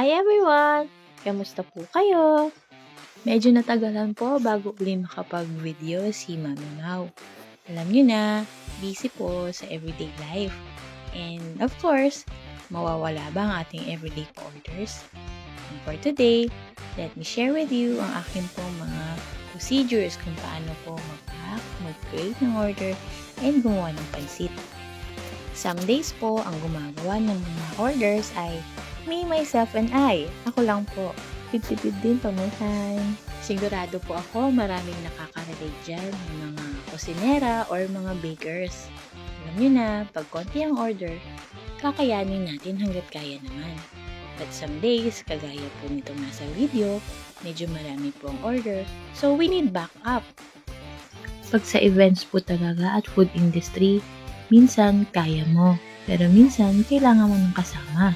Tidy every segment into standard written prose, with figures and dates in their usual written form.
Hi everyone! Kamusta po kayo? Medyo natagalan po bago uli makapag-video si Mami Mau. Alam nyo na, busy po sa everyday life. And of course, mawawala ba ang ating everyday orders? And for today, let me share with you ang aking pong mga procedures kung paano po mag-pack, mag-create ng order, and gumawa ng pansit. Some days po, ang gumagawa ng mga orders ay me, myself, and I. Ako lang po. Tipid din paminsan. Sigurado po ako maraming nakaka-relate dyan ng mga kusinera or mga bakers. Alam nyo na, pag konti ang order, kakayanin natin hanggat kaya naman. But some days, kagaya po nitong nasa video, medyo marami po ang order, so we need backup. Pag sa events po talaga at food industry, minsan kaya mo, pero minsan kailangan mo ng kasama.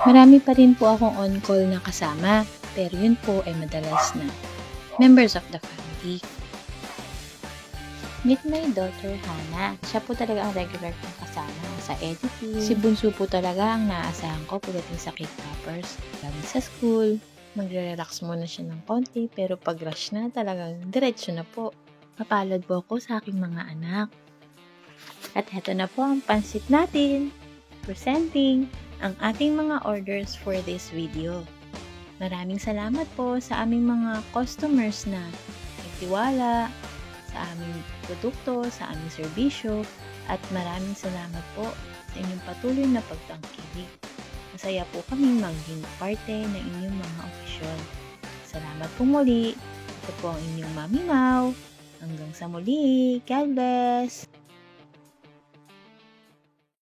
Marami pa rin po akong on-call na kasama, pero yun po ay madalas na members of the family. Meet my daughter, Hannah. Siya po talaga ang regular kong kasama sa editing. Si Bunso po talaga ang naaasahan ko pagdating sa cake toppers. Lagi sa school, magre-relax muna siya ng konti, pero pag rush na talagang diretso na po. Mapalad po ako sa aking mga anak. At heto na po ang pansit natin. Presenting ang ating mga orders for this video. Maraming salamat po sa aming mga customers na nagtiwala sa aming produkto, sa aming serbisyo, at maraming salamat po sa inyong patuloy na pagtangkilik. Masaya po kaming maging parte ng inyong mga okasyon. Salamat po muli. Ito po ang inyong Mami Mau. Hanggang sa muli. God bless!